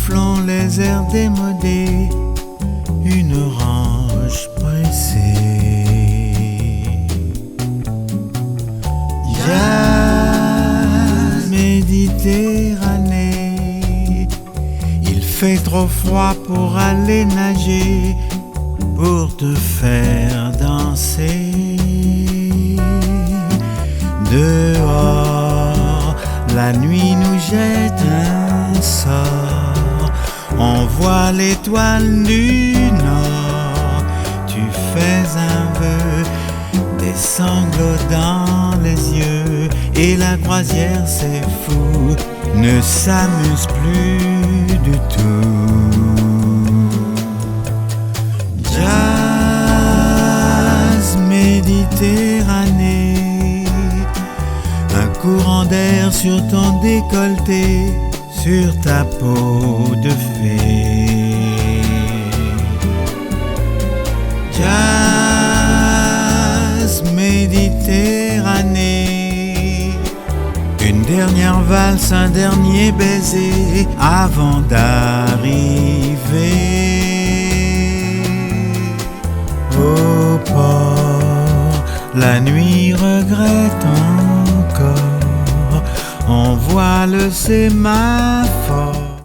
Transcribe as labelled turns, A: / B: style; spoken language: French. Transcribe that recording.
A: soufflant les airs démodés, une orange pressée. Jazz Méditerranée, il fait trop froid pour aller nager, pour te faire danser. Dehors, la nuit nous jette un sort, on voit l'étoile du nord. Tu fais un vœu, des sanglots dans les yeux, et la croisière, c'est fou, ne s'amuse plus du tout. Jazz Méditerranée, un courant d'air sur ton décolleté, sur ta peau de fée. Jazz Méditerranée, une dernière valse, un dernier baiser avant d'arriver au port. La nuit regrette encore, on voit le sémaphore